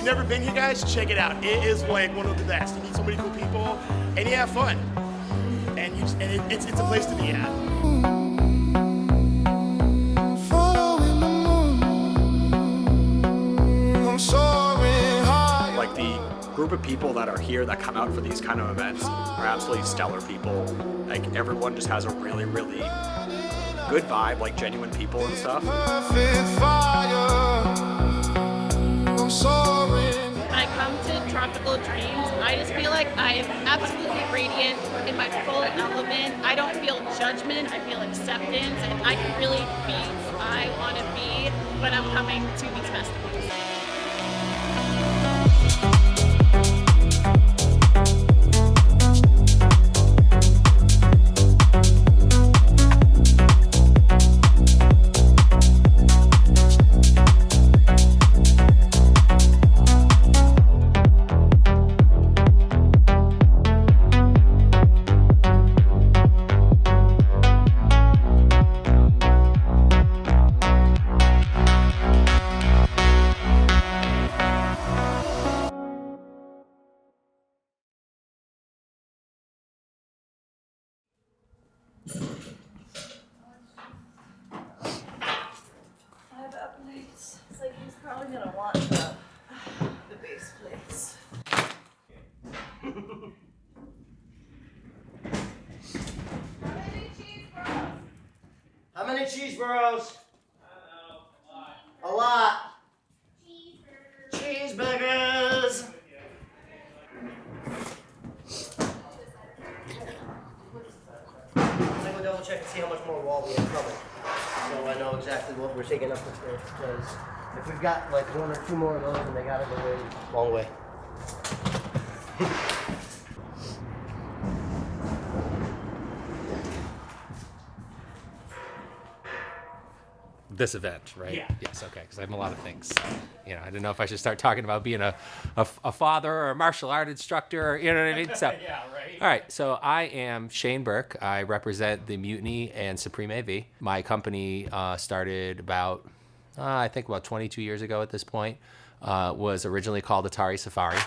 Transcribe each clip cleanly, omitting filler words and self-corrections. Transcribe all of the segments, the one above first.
you've never been here, guys, check it out. It is like one of the best. You meet so many cool people, and you have fun. And it's a place to be at. Like the group of people that are here that come out for these kind of events are absolutely stellar people. Like everyone just has a really, really good vibe, like genuine people and stuff. When I come to Tropical Dreams, I just feel like I am absolutely radiant in my full element. I don't feel judgment, I feel acceptance, and I can really be who I want to be when I'm coming to these festivals. It's like he's probably gonna want the base plates. How many cheeseburgers? I don't know, a lot. Cheeseburgers. I'm gonna go double check and see how much more wall we have coming, so I know exactly what we're taking up the stairs. Because if we've got like one or two more of those, then they gotta go a long way. This event, right? Yeah. Yes, okay, because I have a lot of things. You know, I didn't know if I should start talking about being a father or a martial art instructor, you know what I mean? So, Yeah, right. all right, so I am Shane Burke. I represent the Mutiny and Supreme AV. My company started about, I think about 22 years ago at this point. Was originally called Atari Safari.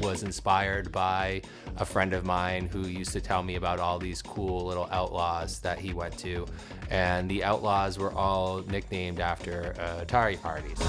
Was inspired by a friend of mine who used to tell me about all these cool little outlaws that he went to, and the outlaws were all nicknamed after Atari parties.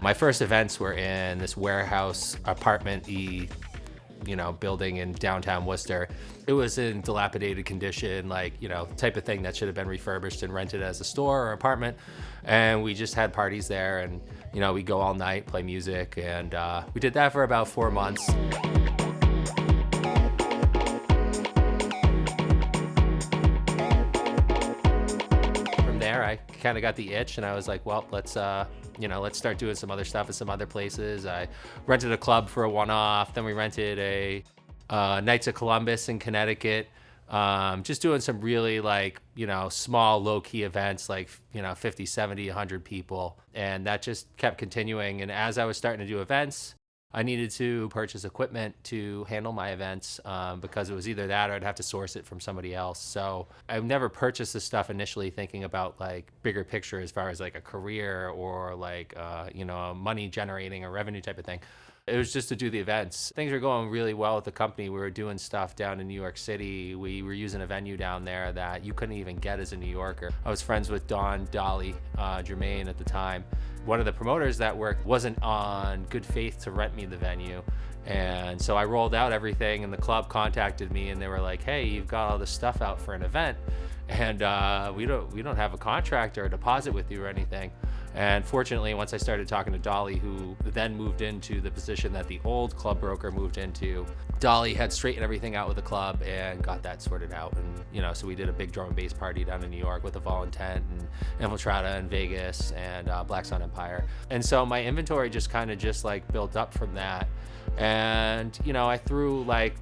My first events were in this warehouse apartment-y, you know, building in downtown Worcester. It was in dilapidated condition, like, you know, type of thing that should have been refurbished and rented as a store or apartment. And we just had parties there, and, you know, we go all night, play music, and we did that for about 4 months. From there, I kind of got the itch, and I was like, well, let's start doing some other stuff at some other places. I rented a club for a one-off. Then we rented a Knights of Columbus in Connecticut. Just doing some really, like, you know, small, low-key events, like, you know, 50, 70, 100 people. And that just kept continuing. And as I was starting to do events, I needed to purchase equipment to handle my events because it was either that or I'd have to source it from somebody else. So I never purchased this stuff initially thinking about like bigger picture as far as like a career or like, you know, a money generating or revenue type of thing. It was just to do the events. Things were going really well with the company. We were doing stuff down in New York City. We were using a venue down there that you couldn't even get as a New Yorker. I was friends with Don Dolly Germain at the time. One of the promoters that worked wasn't on good faith to rent me the venue. And so I rolled out everything, and the club contacted me, and they were like, hey, you've got all this stuff out for an event, and we don't have a contract or a deposit with you or anything. And fortunately, once I started talking to Dolly, who then moved into the position that the old club broker moved into, Dolly had straightened everything out with the club and got that sorted out. And, you know, so we did a big drum and bass party down in New York with Vol Intent and Infiltrata in Vegas and Black Sun Empire. And so my inventory just kind of just like built up from that. And, you know, I threw like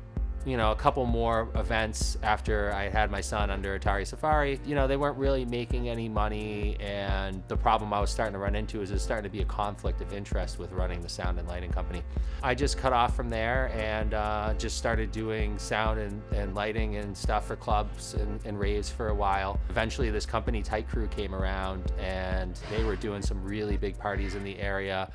you know, a couple more events after I had my son under Atari Safari. You know, they weren't really making any money, and the problem I was starting to run into is there's starting to be a conflict of interest with running the sound and lighting company. I just cut off from there and just started doing sound and lighting and stuff for clubs and raves for a while. Eventually this company, Tight Crew, came around and they were doing some really big parties in the area.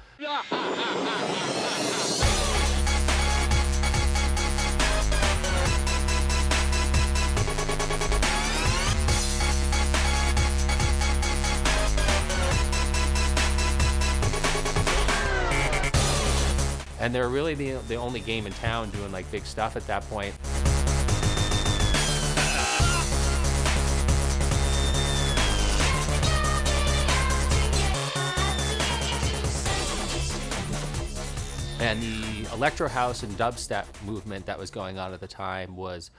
And they were really the only game in town doing like big stuff at that point. And the electro house and dubstep movement that was going on at the time was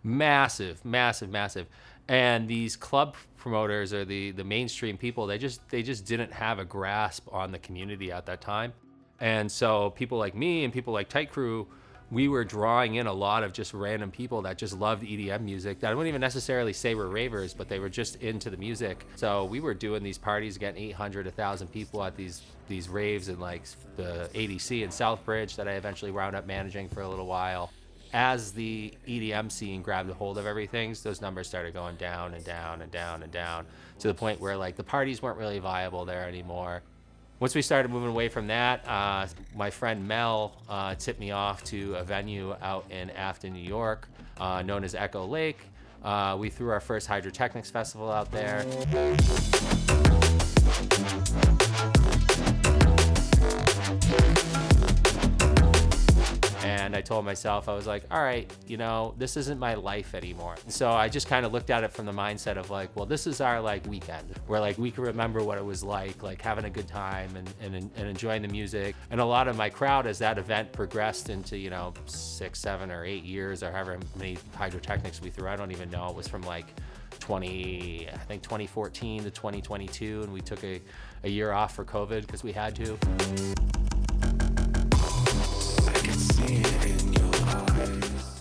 massive, massive, massive. And these club promoters, or the mainstream people, they just didn't have a grasp on the community at that time. And so people like me and people like Tight Crew, we were drawing in a lot of just random people that just loved EDM music. I wouldn't even necessarily say were ravers, but they were just into the music. So we were doing these parties, getting 800, 1,000 people at these raves in like the ADC in Southbridge that I eventually wound up managing for a little while. As the EDM scene grabbed a hold of everything, those numbers started going down and down and down and down to the point where like the parties weren't really viable there anymore. Once we started moving away from that, my friend Mel tipped me off to a venue out in Afton, New York, known as Echo Lake. We threw our first Hydrotechnics festival out there. And I told myself, I was like, all right, you know, this isn't my life anymore. So I just kind of looked at it from the mindset of like, well, this is our like weekend where like we can remember what it was like having a good time and enjoying the music. And a lot of my crowd, as that event progressed into, you know, 6, 7, or 8 years, or however many Hydrotechnics we threw, I don't even know. It was from like 2014 to 2022, and we took a year off for COVID because we had to.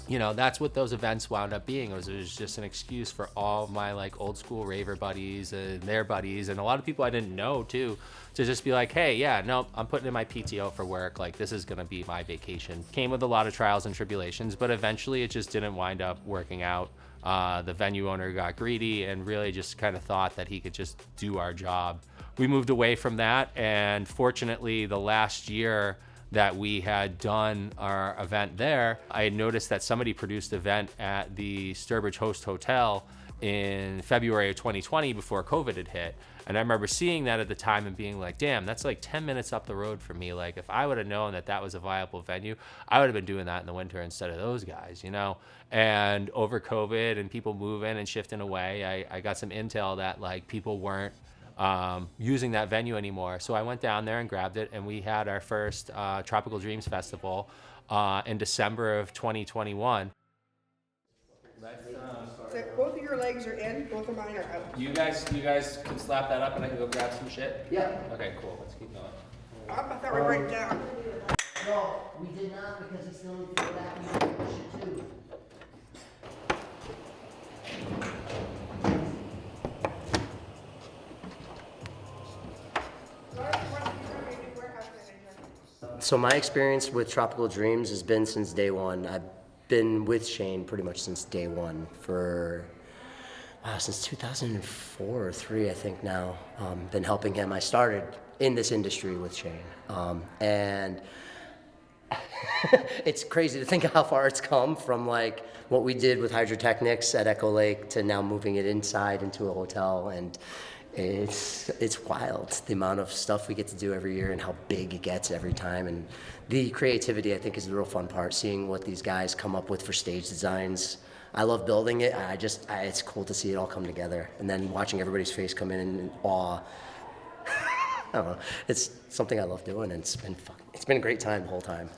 You know, that's what those events wound up being. It was just an excuse for all of my like old school raver buddies and their buddies, and a lot of people I didn't know too, to just be like, hey, yeah, no, I'm putting in my PTO for work. Like, this is gonna be my vacation. Came with a lot of trials and tribulations, but eventually it just didn't wind up working out. The venue owner got greedy and really just kind of thought that he could just do our job. We moved away from that, and fortunately the last year that we had done our event there, I had noticed that somebody produced an event at the Sturbridge Host Hotel in February of 2020 before COVID had hit. And I remember seeing that at the time and being like, damn, that's like 10 minutes up the road for me. Like, if I would have known that that was a viable venue, I would have been doing that in the winter instead of those guys, you know? And over COVID and people moving and shifting away, I got some intel that like people weren't using that venue anymore. So I went down there and grabbed it, and we had our first Tropical Dreams Festival in December of 2021. So both of your legs are in, both of mine are out. You guys can slap that up and I can go grab some shit? Yeah. Okay, cool. Let's keep going. I thought we were right down. No, we did not, because he still needs to go back and do that shit too. So my experience with Tropical Dreams has been since day one. I've been with Shane pretty much since day one for, since 2004 or 3, I think now. Been helping him. I started in this industry with Shane. And it's crazy to think how far it's come from like what we did with Hydrotechnics at Echo Lake to now moving it inside into a hotel. And it's wild, the amount of stuff we get to do every year and how big it gets every time. And the creativity, I think, is the real fun part, seeing what these guys come up with for stage designs. I love building it. It's cool to see it all come together. And then watching everybody's face come in awe. I don't know. It's something I love doing, and it's been a great time the whole time.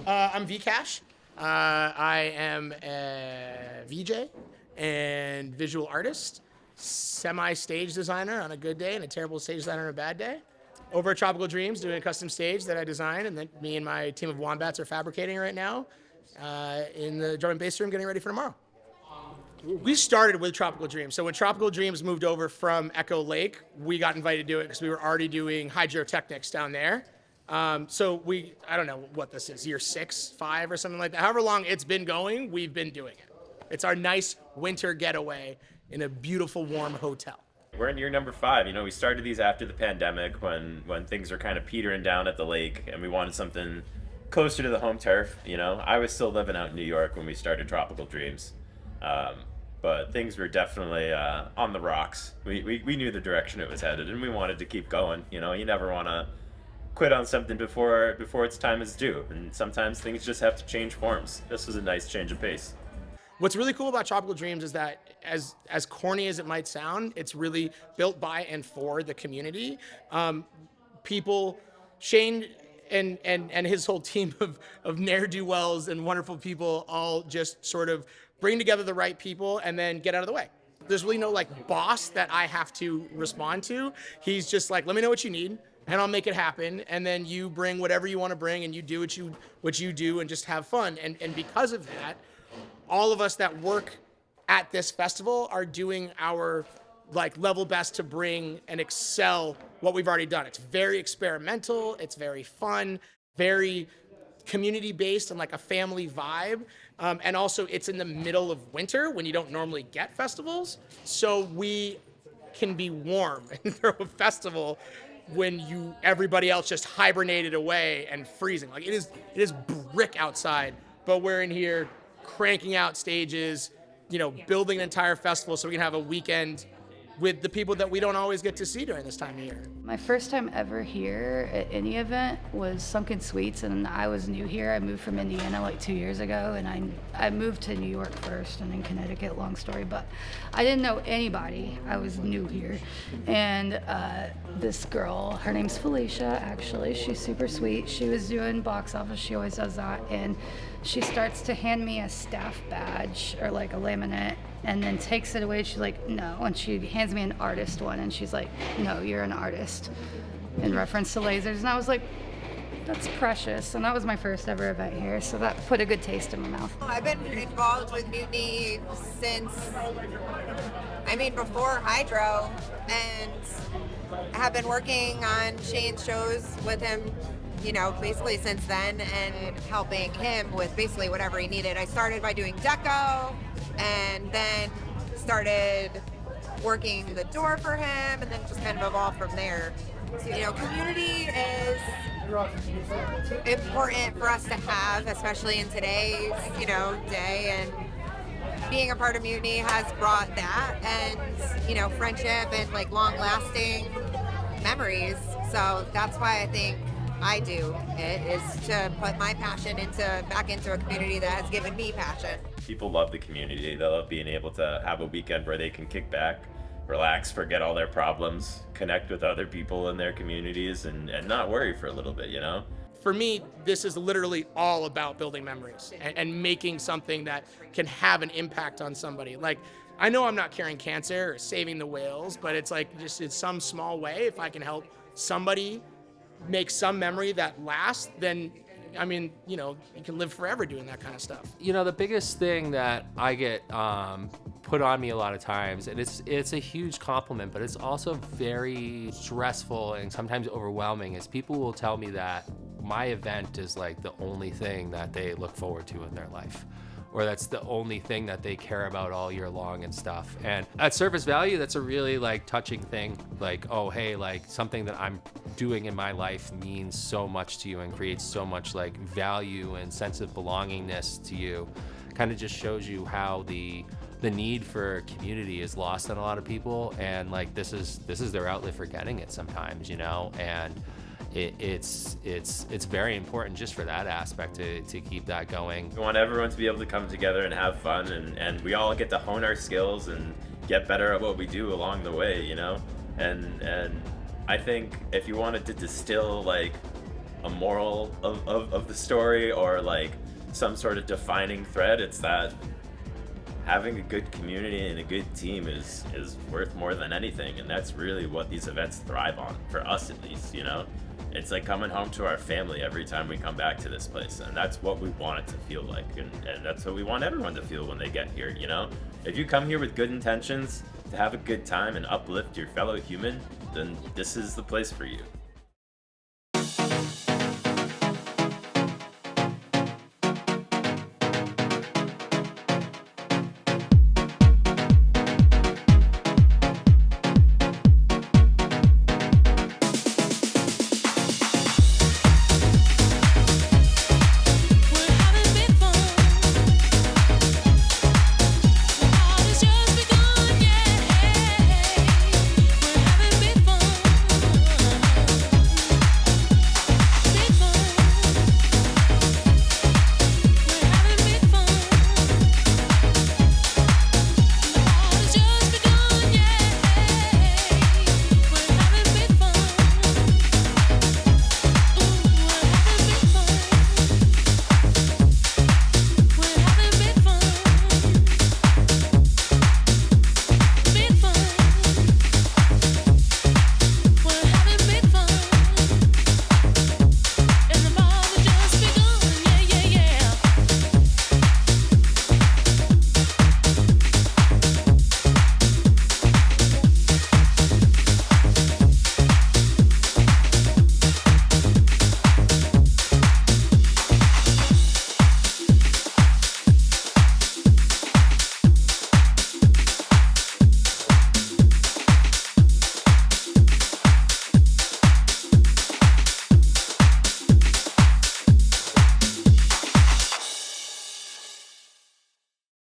I'm Vcash. I am a VJ and visual artist. semi-stage designer on a good day and a terrible stage designer on a bad day. Over at Tropical Dreams, doing a custom stage that I designed, and then me and my team of wombats are fabricating right now in the drum and bass room, getting ready for tomorrow. We started with Tropical Dreams. So when Tropical Dreams moved over from Echo Lake, we got invited to do it because we were already doing hydrotechnics down there. So I don't know what this is, year 6, 5 or something like that. However long it's been going, we've been doing it. It's our nice winter getaway in a beautiful, warm hotel. We're in year number 5. You know, we started these after the pandemic when things were kind of petering down at the lake, and we wanted something closer to the home turf. You know, I was still living out in New York when we started Tropical Dreams. But things were definitely on the rocks. We knew the direction it was headed, and we wanted to keep going. You know, you never want to quit on something before its time is due, and sometimes things just have to change forms. This was a nice change of pace. What's really cool about Tropical Dreams is that, as corny as it might sound, it's really built by and for the community. People, Shane and his whole team of ne'er-do-wells and wonderful people all just sort of bring together the right people and then get out of the way. There's really no like boss that I have to respond to. He's just like, let me know what you need and I'll make it happen. And then you bring whatever you want to bring and you do what you do and just have fun. And because of that, all of us that work at this festival are doing our like level best to bring and excel what we've already done. It's very experimental, it's very fun, very community-based and like a family vibe. And also it's in the middle of winter when you don't normally get festivals. So we can be warm and throw a festival when everybody else just hibernated away and freezing. Like it is brick outside, but we're in here cranking out stages, you know, building an entire festival so we can have a weekend with the people that we don't always get to see during this time of year. My first time ever here at any event was Sunken Sweets, and I was new here. I moved from Indiana like 2 years ago, and I moved to New York first and then Connecticut, long story, but I didn't know anybody. I was new here. And this girl, her name's Felicia, actually. She's super sweet. She was doing box office. She always does that. And she starts to hand me a staff badge or like a laminate and then takes it away. She's like, no. And she hands me an artist one and she's like, no, you're an artist, in reference to lasers. And I was like, that's precious. And that was my first ever event here, so that put a good taste in my mouth. I've been involved with Mutiny since, before Hydro, and have been working on Shane's shows with him, you know, basically since then, and helping him with basically whatever he needed. I started by doing deco, and then started working the door for him, and then just kind of evolved from there. So, you know, community is important for us to have, especially in today's, you know, day, and being a part of Mutiny has brought that, and, you know, friendship and like long-lasting memories. So that's why I think I do it, is to put my passion back into a community that has given me passion. People love the community. They love being able to have a weekend where they can kick back, relax, forget all their problems, connect with other people in their communities, and not worry for a little bit, you know? For me, this is literally all about building memories and making something that can have an impact on somebody. Like, I know I'm not curing cancer or saving the whales, but it's like just in some small way, if I can help somebody make some memory that lasts, then you know, you can live forever doing that kind of stuff. You know, the biggest thing that I get put on me a lot of times, and it's a huge compliment, but it's also very stressful and sometimes overwhelming, is people will tell me that my event is like the only thing that they look forward to in their life, or that's the only thing that they care about all year long and stuff. And at surface value, that's a really like touching thing. Like, oh, hey, like something that I'm doing in my life means so much to you and creates so much like value and sense of belongingness to you. Kind of just shows you how the need for community is lost on a lot of people. And like, this is their outlet for getting it sometimes, you know? And it's very important just for that aspect to keep that going. We want everyone to be able to come together and have fun, and we all get to hone our skills and get better at what we do along the way, you know? And I think if you wanted to distill like a moral of the story, or like some sort of defining thread, it's that having a good community and a good team is worth more than anything, and that's really what these events thrive on, for us at least, you know? It's like coming home to our family every time we come back to this place, and that's what we want it to feel like, and that's what we want everyone to feel when they get here, you know? If you come here with good intentions to have a good time and uplift your fellow human, then this is the place for you.